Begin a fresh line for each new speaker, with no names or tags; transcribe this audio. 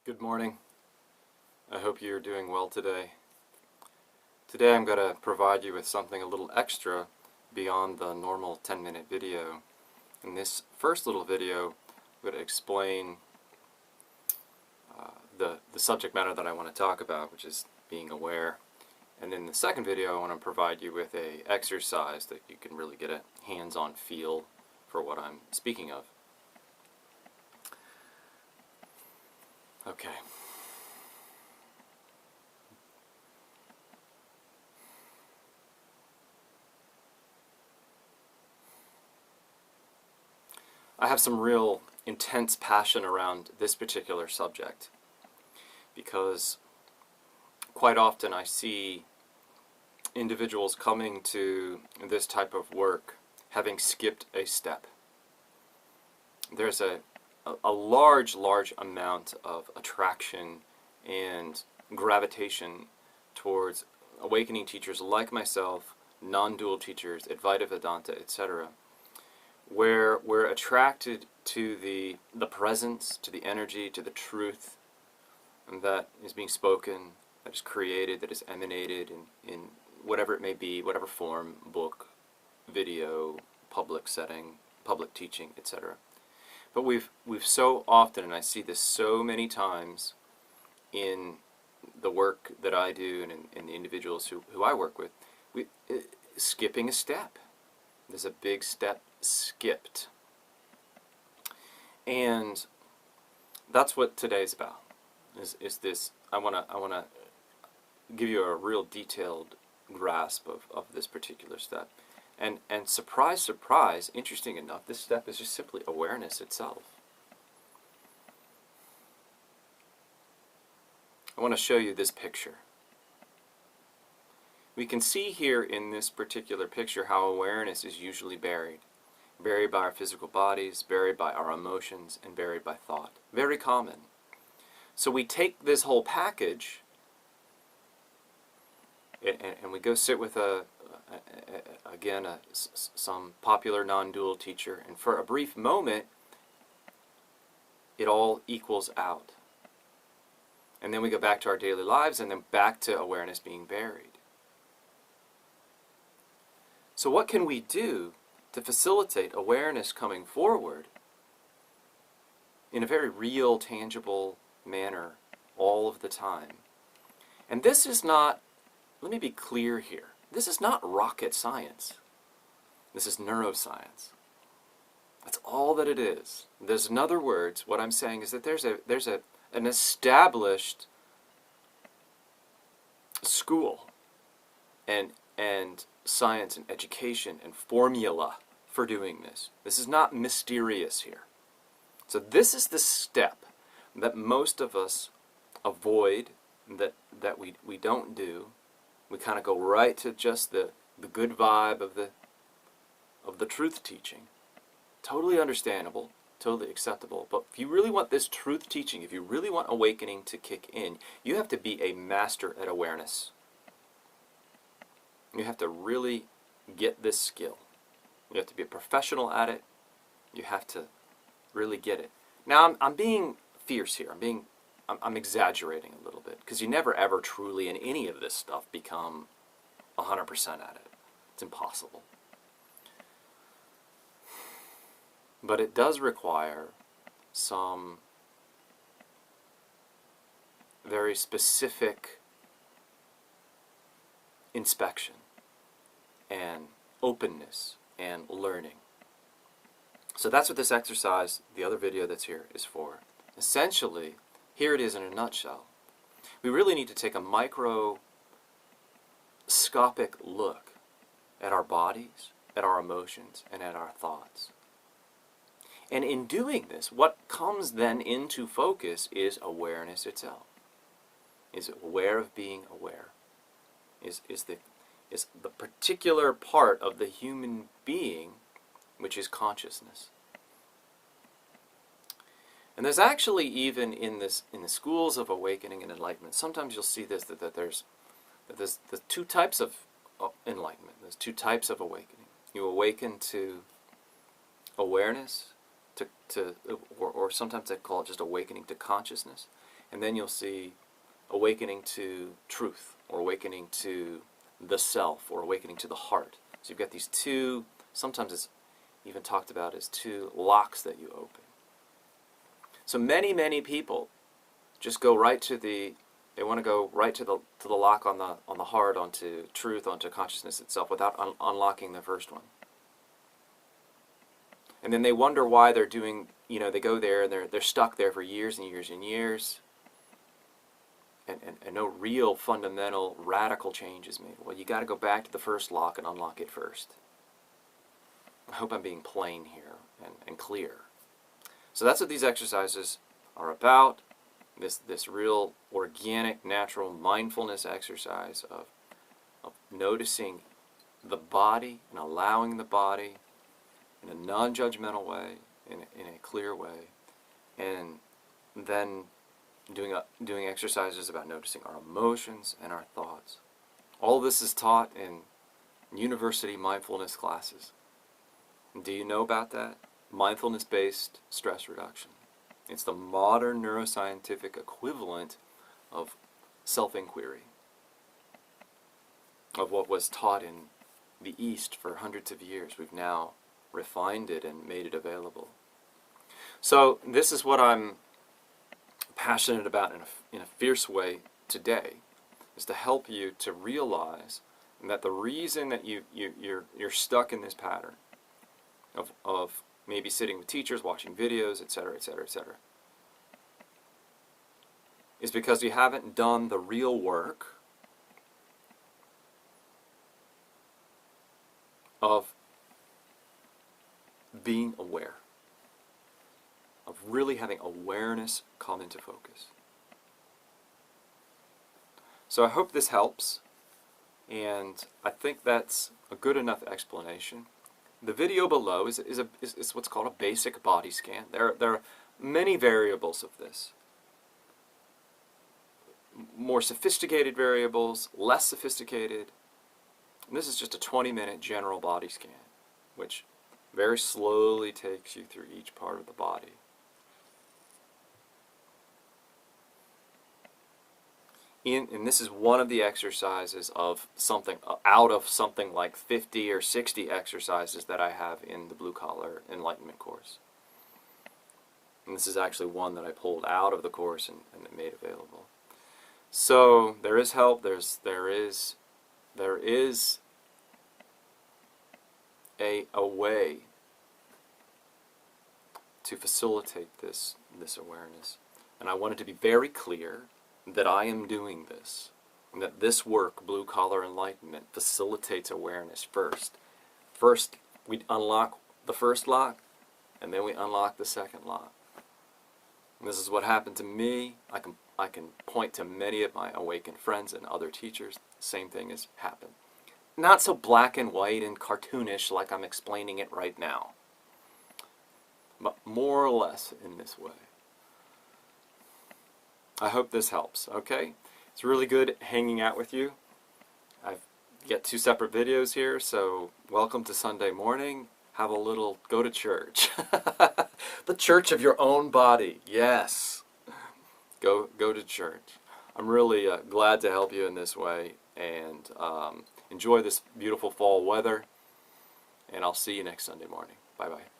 Good morning. I hope you're doing well today. Today I'm going to provide you with something a little extra beyond the normal 10-minute video. In this first little video, I'm going to explain the subject matter that I want to talk about, which is being aware. And in the second video, I want to provide you with an exercise that you can really get a hands-on feel for what I'm speaking of. Okay. I have some real intense passion around this particular subject because quite often I see individuals coming to this type of work having skipped a step. There's a large amount of attraction and gravitation towards awakening teachers like myself, non-dual teachers, Advaita Vedanta, etc., where we're attracted to the presence, to the energy, to the truth that is being spoken, that is created, that is emanated in whatever it may be, whatever form, book, video, public setting, public teaching, etc. But we've so often, and I see this so many times in the work that I do and in the individuals who I work with, skipping a step. There's a big step skipped. And that's what today's about. Is this, I wanna give you a real detailed grasp of this particular step. And surprise, surprise, interesting enough, this step is just simply awareness itself. I want to show you this picture. We can see here in this particular picture how awareness is usually buried. Buried by our physical bodies, buried by our emotions, and buried by thought. Very common. So we take this whole package and we go sit with some popular non-dual teacher, and for a brief moment it all equals out. And then we go back to our daily lives and then back to awareness being buried. So what can we do to facilitate awareness coming forward in a very real, tangible manner all of the time? And this is not, let me be clear here, this is not rocket science. This is neuroscience. That's all that it is. In other words, what I'm saying is that there's an established school and science and education and formula for doing this. This is not mysterious here. So this is the step that most of us avoid, that we don't do. We kind of go right to just the good vibe of the truth teaching. Totally understandable, totally acceptable. But if you really want this truth teaching, if you really want awakening to kick in, you have to be a master at awareness. You have to really get this skill. You have to be a professional at it. You have to really get it. Now I'm being fierce here. I'm exaggerating a little bit, because you never ever truly in any of this stuff become 100% at it. It's impossible. But it does require some very specific inspection and openness and learning. So that's what this exercise, the other video that's here, is for. Essentially, here it is in a nutshell. We really need to take a microscopic look at our bodies, at our emotions, and at our thoughts. And in doing this, what comes then into focus is awareness itself. Is aware of being aware. Is the particular part of the human being which is consciousness. And there's actually, even in the schools of awakening and enlightenment, sometimes you'll see this, that there's the two types of enlightenment. There's two types of awakening. You awaken to awareness, or sometimes they call it just awakening to consciousness. and then you'll see awakening to truth, or awakening to the self, or awakening to the heart. So you've got these two, sometimes it's even talked about as two locks that you open. So many people just go right to they want to go right to the lock on the heart, onto truth, onto consciousness itself, without unlocking the first one. And then they wonder why they're doing, they go there and they're stuck there for years and years and years, and no real fundamental radical change is made. Well, you got to go back to the first lock and unlock it first. I hope I'm being plain here and clear. So that's what these exercises are about. This real organic, natural mindfulness exercise of noticing the body and allowing the body in a non-judgmental way, in a clear way, and then doing exercises about noticing our emotions and our thoughts. All this is taught in university mindfulness classes. Do you know about that? Mindfulness-based stress reduction. It's the modern neuroscientific equivalent of self-inquiry, of what was taught in the East for hundreds of years. We've now refined it and made it available. So this is what I'm passionate about in a fierce way today, is to help you to realize that the reason that you're stuck in this pattern of maybe sitting with teachers, watching videos, etc., is because you haven't done the real work of being aware, of really having awareness come into focus. So I hope this helps, and I think that's a good enough explanation. The video below is what's called a basic body scan. There are many variables of this. More sophisticated variables, less sophisticated. And this is just a 20-minute general body scan, which very slowly takes you through each part of the body. And this is one of the exercises of something, out of something like 50 or 60 exercises that I have in the Blue Collar Enlightenment course. And this is actually one that I pulled out of the course and made available. So there is help. There is a way to facilitate this awareness. And I wanted to be very clear that I am doing this, and that this work, Blue Collar Enlightenment, facilitates awareness first. First, we unlock the first lock, and then we unlock the second lock. And this is what happened to me. I can point to many of my awakened friends and other teachers. The same thing has happened. Not so black and white and cartoonish like I'm explaining it right now, but more or less in this way. I hope this helps, okay? It's really good hanging out with you. I've got 2 separate videos here, so welcome to Sunday morning. Have a little, go to church. The church of your own body, yes. Go to church. I'm really glad to help you in this way, and enjoy this beautiful fall weather, and I'll see you next Sunday morning. Bye-bye.